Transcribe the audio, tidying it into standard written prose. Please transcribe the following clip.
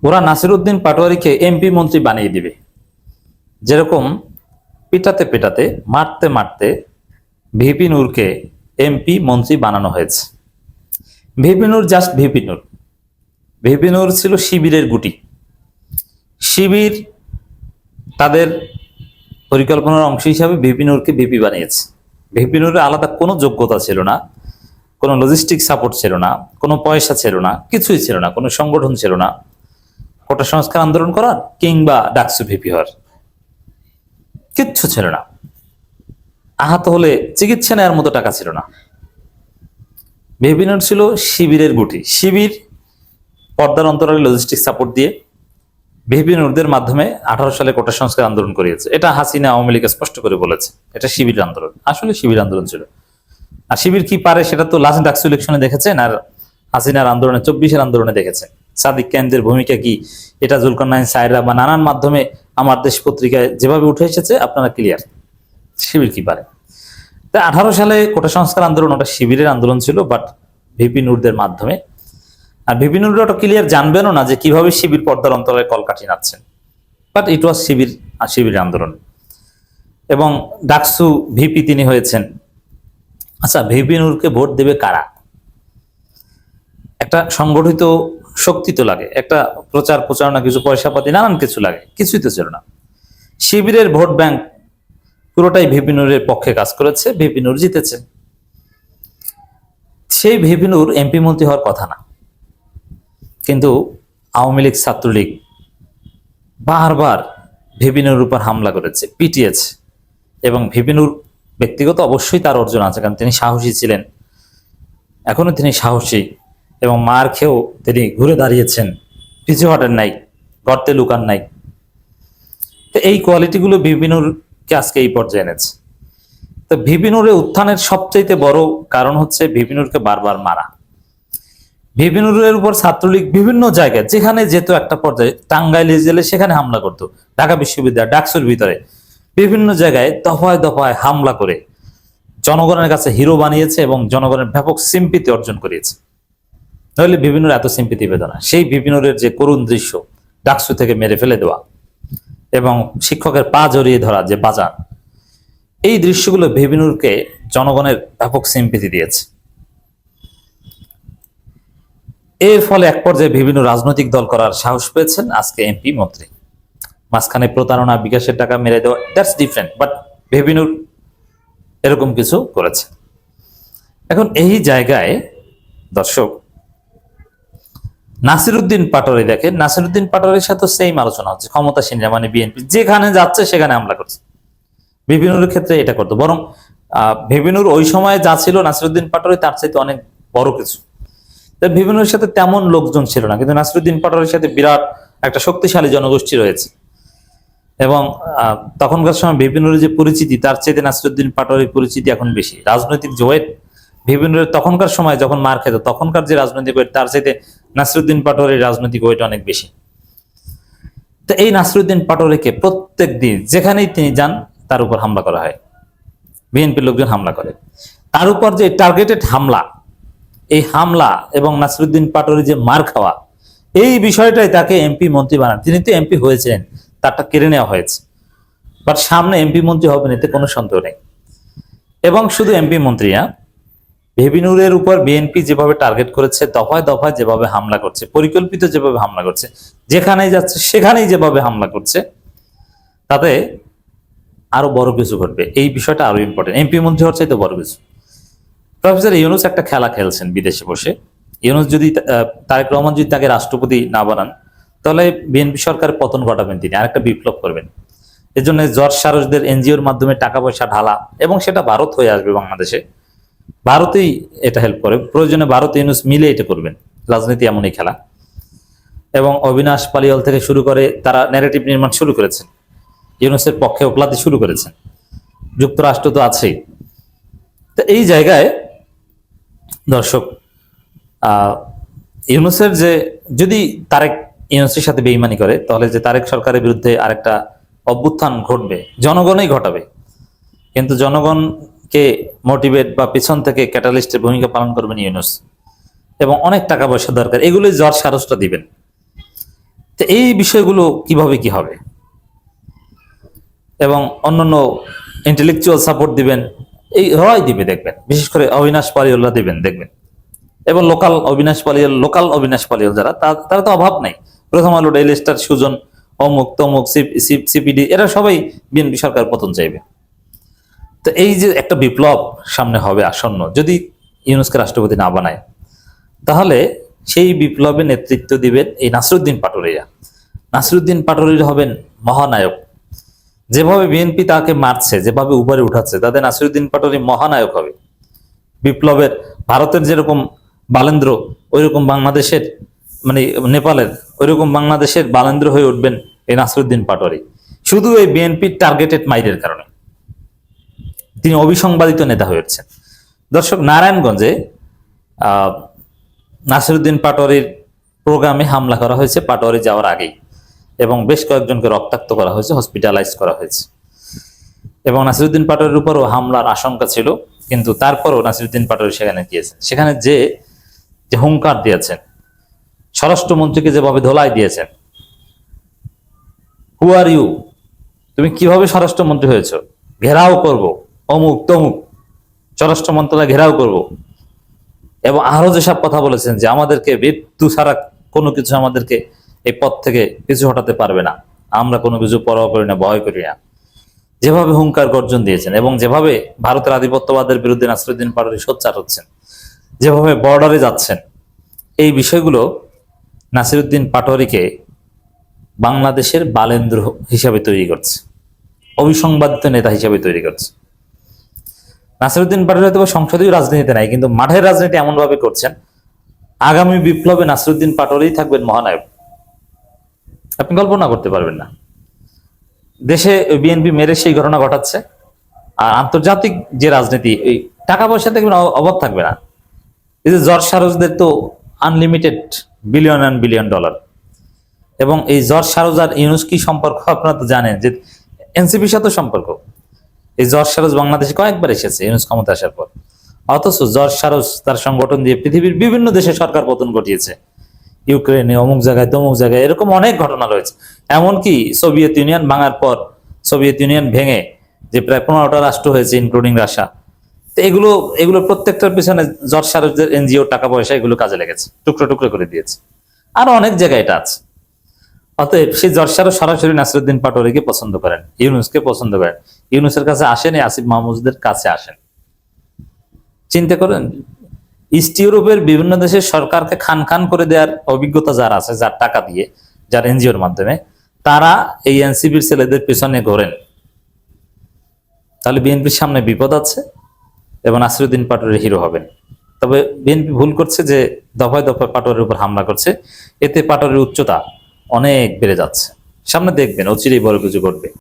ওরা নাসিরউদ্দিন পাটোয়ারিকে এমপি মন্ত্রী বানিয়ে দিবে। যেরকম পিটাতে পিটাতে মারতে মারতে ভিপি নূরকে এমপি মন্ত্রী বানানো হয়েছে। ভিপি নূর জাস্ট ভিপি নূর। ভিপি নূর ছিল শিবিরের গুটি। শিবির তাদের পরিকল্পনার অংশ হিসাবে ভিপি নূরকে ভিপি বানিয়েছে। ভিপি নূরের আলাদা কোনো যোগ্যতা ছিল না, কোনো লজিস্টিক সাপোর্ট ছিল না, কোনো পয়সা ছিল না, কিছুই ছিল না, কোনো সংগঠন ছিল না কোটা সংস্কার আন্দোলন করার কিংবা ডাকসু ভিপি হওয়ার, কিচ্ছু ছিল না। আহত হলে চিকিৎসা নেওয়ার মতো টাকা ছিল না। ভিপি নূর ছিল শিবিরের গুটি। শিবির পর্দার অন্তরালে লজিস্টিক সাপোর্ট দিয়ে ভিপি নূরদের মাধ্যমে 18 সালে কোটা সংস্কার আন্দোলন করিয়েছে। এটা হাসিনা আওয়ামী লীগ স্পষ্ট করে বলেছে, এটা শিবির আন্দোলন, আসলে শিবির আন্দোলন ছিল। আর শিবির কি পারে সেটা তো লাস্ট ডাকসু ইলেকশনে দেখেছেন, আর হাসিনার আন্দোলনে 24-এর আন্দোলনে দেখেছেন। সাদিক কেন্দ্রের ভূমিকা কি এটা জুলকারনাইন সায়রা বা নানান মাধ্যমে আমার দেশ পত্রিকায় যেভাবে উঠে এসেছে আপনারা ক্লিয়ার। শিবির কি পারে? তাই 18 সালে কোটা সংস্কার আন্দোলন ওটা শিবিরের আন্দোলন ছিল, বাট ভিপি নূরদের মাধ্যমে। আর ভিপি নূররা ওটা ক্লিয়ার জানবেনও না যে কিভাবে শিবির পর্দার অন্তরালে কলকাঠি নাচ্ছেন, বাট ইট ওয়াজ শিবির আর শিবিরের আন্দোলন। এবং ডাকসু ভিপি তিনি হয়েছেন। আচ্ছা, ভিপি নূরকে ভোট দেবে কারা? একটা সংগঠিত শক্তি তো লাগে, একটা প্রচার প্রচারণা, কিছু পয়সা পাতি, নানান কিছু লাগে, কিছুই তো ছিল না। শিবিরের ভোট ব্যাংক পুরোটাই ভিপি নূরের পক্ষে কাজ করেছে, ভিপি নূর জিতেছে। সেই ভিপি নূর এমপি মন্ত্রী হওয়ার কথা না, কিন্তু আওয়ামী লীগ ছাত্রলীগ বারবার ভিপি নূরের উপর হামলা করেছে, পিটিয়েছে। এবং ভিপি নূর ব্যক্তিগত অবশ্যই তার অর্জন আছে, কারণ তিনি সাহসী ছিলেন, এখনো তিনি সাহসী, এবং মার খেয়েও তিনি ঘুরে দাঁড়িয়েছেন, পিছু হটেন নাই, গর্তে লুকান নাই। তো এই কোয়ালিটিগুলো ভিপি নূরকে আজকে এই পর্যায়ে এনেছে। তো ভিপি নূরের উত্থানের সবচাইতে বড় কারণ হচ্ছে ভিপি নূরকে বারবার মারা। ভিপি নূরের উপর ছাত্রলীগ বিভিন্ন জায়গায় যেখানে যেত, একটা পর্যায়ে টাঙ্গাইল জেলে সেখানে হামলা করতো, ঢাকা বিশ্ববিদ্যালয় ডাকসুর ভিতরে বিভিন্ন জায়গায় দফায় দফায় হামলা করে জনগণের কাছে হিরো বানিয়েছে এবং জনগণের ব্যাপক সিম্পিতি অর্জন করিয়েছে। নইলে ভিপি নূর এত সিম্পিতি পেত না। সেই ভিপি নূরের যে করুণ দৃশ্য, ডাকসু থেকে মেরে ফেলে দেওয়া এবং শিক্ষকের পা জড়িয়ে ধরা যে বাজার, এই দৃশ্যগুলো ভিপি নূরকে জনগণের ব্যাপক সিম্পিতি দিয়েছে। এর ফলে এক পর্যায়ে ভিপি নূর রাজনৈতিক দল করার সাহস পেয়েছেন, আজকে এমপি মন্ত্রী। মাঝখানে প্রতারণা, বিকাশের টাকা মেরে দেওয়া, দ্যাটস ডিফারেন্ট, বাট ভিপি নূর এরকম কিছু করেছে। এখন এই জায়গায় দর্শক, নাসিরউদ্দিন পাটোয়ারি দেখেন, নাসিরউদ্দিন পাটোয়ারির সাথে সেম আলোচনা হচ্ছে, ক্ষমতাসীনরা মানে বিএনপি যেখানে যাচ্ছে সেখানে হামলা করছে। ভিপি নূরের ক্ষেত্রে এটা করতো, বরং ভিপি নূর ওই সময় যা ছিল নাসিরউদ্দিন পাটোয়ারি তার চাইতে অনেক বড় কিছু। ভিপি নূরের সাথে তেমন লোকজন ছিল না, কিন্তু নাসিরউদ্দিন পাটোয়ারির সাথে বিরাট একটা শক্তিশালী জনগোষ্ঠী রয়েছে। এবং তখনকার সময় ভিপি নূরের যে পরিচিতি তার চাইতে নাসিরউদ্দিন পাটোয়ারির পরিচিতি এখন বেশি। রাজনৈতিক যে ওয়েট ভিপি নূরের তখনকার সময় যখন মার খেত, তখনকার যে রাজনৈতিক ওয়েট তার চাইতে নাসিরউদ্দিন পাটোয়ারির রাজনৈতিক ওয়েট অনেক বেশি। তো এই নাসিরউদ্দিন পাটোয়ারিকে প্রত্যেক দিন যেখানেই তিনি যান তার উপর হামলা করা হয়, বিএনপির লোকজন হামলা করে। তার উপর যে টার্গেটেড হামলা, এই হামলা এবং নাসিরউদ্দিন পাটোয়ারি যে মার খাওয়া, এই বিষয়টাই তাকে এমপি মন্ত্রী বানান। তিনি তো এমপি হয়েছেন, তারটা কেড়ে নেওয়া হয়েছে, বাট সামনে এমপি মন্ত্রী হবেন এতে কোনো সন্দেহ নেই। এবং শুধু এমপি মন্ত্রী না, ভিপি নূরের উপর বিএনপি যেভাবে টার্গেট করেছে, দফায় দফায় যেভাবে হামলা করছে, পরিকল্পিত যেভাবে হামলা করছে, যেখানেই যাচ্ছে সেখানেই যেভাবে হামলা করছে, তাতে আরো বড় কিছু ঘটবে। এই বিষয়টা আরো ইম্পর্টেন্ট, এমপি মন্ত্রী হওয়ার চাইতে বড় কিছু। প্রফেসর ইউনূস একটা খেলা খেলছেন বিদেশে বসে। ইউনূস যদি তারেক রহমান যদি তাকে রাষ্ট্রপতি না বানান, তাহলে বিএনপি সরকারের পতন ঘটাবেন, তিনি আরেকটা বিপ্লব করবেন। এর জন্য জর্জ সারসদের এনজিওর মাধ্যমে টাকা পয়সা ঢালা, এবং সেটা ভারত হয়ে আসবে বাংলাদেশে, ভারতেই এটা হেল্প করে, প্রয়োজনে ভারত ইউনূস মিলে এটা করবেন। রাজনীতি এমনই খেলা। এবং অবিনাশ পালিওয়াল থেকে শুরু করে তারা ন্যারেটিভ নির্মাণ শুরু করেছেন, ইউনূসের পক্ষে ওকালতি শুরু করেছেন, যুক্তরাষ্ট্র তো আছেই। তো এই জায়গায় দর্শক, ইউনূসের যে যদি তারেক ইউনূসের সাথে বেইমানি করে, তাহলে যে তারেক সরকারের বিরুদ্ধে আরেকটা অভ্যুত্থান ঘটবে, জনগণই ঘটাবে। কিন্তু জনগণকে মোটিভেট বা পিছন থেকে ক্যাটালিস্টের ভূমিকা পালন করবেন ইউনূস, এবং অনেক টাকা পয়সা দরকার, এগুলোই জর্জ সারসটা দিবেন। তো এই বিষয়গুলো কিভাবে কি হবে, এবং অন্যান্য ইন্টেলেকচুয়াল সাপোর্ট দিবেন, এই হয় দিবে দেখবেন, বিশেষ করে অবিনাশ পালিওয়াল্লাহ দিবেন দেখবেন, এবং লোকাল অবিনাশ পালিওয়াল যারা, তারা তো অভাব নাই। প্রথম আলো, ডেইলি স্টার, সুজন, অমুক তমুক, সিপিডি, এরা সবাই বিএনপি সরকার পতন চাইবে। তো এই যে একটা বিপ্লব সামনে হবে আসন্ন, যদি ইউনূসকে রাষ্ট্রপতি না বানায়, তাহলে সেই বিপ্লবে নেতৃত্ব দিবেন এই নাসিরউদ্দিন পাটোয়ারিরা। নাসিরউদ্দিন পাটোয়ারি হবেন মহানায়ক। যেভাবে বিএনপি তাকে মারছে, যেভাবে উপরে উঠাচ্ছে, তাদের নাসিরউদ্দিন পাটোয়ারি মহানায়ক হবে। বিপ্লবের, ভারতের যেরকম বালেন্দ্র, ওইরকম বাংলাদেশের, মানে নেপালের ওইরকম বাংলাদেশের বালেন্দ্র হয়ে উঠবেন এই নাসিরউদ্দিন পাটোয়ারি, শুধু এই বিএনপির টার্গেটেড মাইরের কারণে। তিনি অবিসংবাদিত নেতা হয়ে উঠছেন। দর্শক, নারায়ণগঞ্জে নাসিরউদ্দিন পাটোয়ারির প্রোগ্রামে হামলা করা হয়েছে পাটোয়ারি যাওয়ার আগেই, এবং বেশ কয়েকজনকে রক্তাক্ত করা হয়েছে, হসপিটালাইজ করা হয়েছে, এবং নাসিরউদ্দিন পাটোয়ারির উপরও হামলার আশঙ্কা ছিল। কিন্তু তারপরও নাসিরউদ্দিন পাটোয়ারি সেখানে গিয়েছেন, সেখানে যে হুঙ্কার দিয়েছেন, স্বরাষ্ট্রমন্ত্রীকে যেভাবে ধোলাই দিয়েছেন, হু আর ইউ, তুমি কিভাবে স্বরাষ্ট্রমন্ত্রী হয়েছ, ঘেরাও করব, অমুক তমুক, স্বরাষ্ট্র মন্ত্রণালয় ঘেরাও করব, এবং আরো যেসব কথা বলেছেন যে আমাদেরকে মৃত্যু ছাড়া কোনো কিছু আমাদেরকে এই পথ থেকে পিছু হটাতে পারবে না, আমরা কোনো কিছু পরোয়া করি না, ভয় করি না, যেভাবে হুঙ্কার গর্জন দিয়েছেন, এবং যেভাবে ভারতের আধিপত্যবাদের বিরুদ্ধে নাসিরউদ্দিন পাটোয়ারি সোচ্চার হচ্ছেন, যেভাবে বর্ডারে যাচ্ছেন, এই বিষয়গুলো নাসিরউদ্দিন পাটোয়ারিকে বাংলাদেশের বালেন্দ্র হিসাবে তৈরি করছে, অবিসংবাদিত নেতা হিসাবে তৈরি করছে। নাসিরউদ্দিন পাটোয়ারি হয়তো সংসদীয় রাজনীতিতে নাই, কিন্তু মাঠের রাজনীতি এমন ভাবে করছেন, আগামী বিপ্লবে নাসিরউদ্দিন পাটোয়ারি থাকবেন মহানায়ক। আপনি কল্পনা করতে পারবেন না। দেশে বিএনপি মেরে সেই ঘটনা ঘটাচ্ছে, আর আন্তর্জাতিক যে রাজনীতি, এই টাকা পয়সা দেখবেন অভাব থাকবে না। এই যে জর্জ সারোজদের তো unlimited billion and billion dollar, এবং এই জর্জ সারোজ আর ইউনূস কি সম্পর্ক আপনারা তো জানেন, যে এনসিপির সাথে সম্পর্ক। এই জর্জ সারোজ বাংলাদেশে কয়েকবার এসেছে ইউনূস ক্ষমতা আসার পর, অথচ জর্জ সারোজ তার সংগঠন দিয়ে পৃথিবীর বিভিন্ন দেশে সরকার পতন ঘটিয়েছে, ইউক্রেনে, অমুক জায়গায়, তমুক জায়গায়, এরকম অনেক ঘটনা রয়েছে। এমনকি সোভিয়েত ইউনিয়ন ভাঙার পর, সোভিয়েত ইউনিয়ন ভেঙে যে প্রায় 15টা রাষ্ট্র হয়েছে ইনক্লুডিং রাশিয়া, তো এগুলো প্রত্যেকটার পিছনে জর্জ সারোজের এনজিও টাকা পয়সা এগুলো কাজে লেগেছে, টুকরো টুকরো করে দিয়েছে। আরো অনেক জায়গায় এটা আছে। অতএব সেই জর্জ সারোজ সরাসরি নাসিরউদ্দিন পাটোয়ারিকে পছন্দ করেন, ইউনূসকে পছন্দ করেন, ইউনূসের কাছে আসেনি, আসিফ মাহমুদের কাছে আসেন। চিন্তা করেন, ইস্ট ইউরোপের বিভিন্ন দেশের সরকারকে খান খান করে দেওয়ার অভিজ্ঞতা যার আছে, যার টাকা দিয়ে, যার এনজিওর মাধ্যমে, তারা এই এনসিপির ছেলেদের পেছনে ঘোরেন। তাহলে বিএনপির সামনে বিপদ আছে, এবং নাসিরউদ্দিন পাটোয়ারি হিরো হবেন। তবে বিএনপি ভুল করছে যে দফায় দফায় পাটোয়ারির উপর হামলা করছে, এতে পাটোয়ারির উচ্চতা অনেক বেড়ে যাচ্ছে। সামনে দেখবেন অচিরেই বড় কিছু ঘটবে।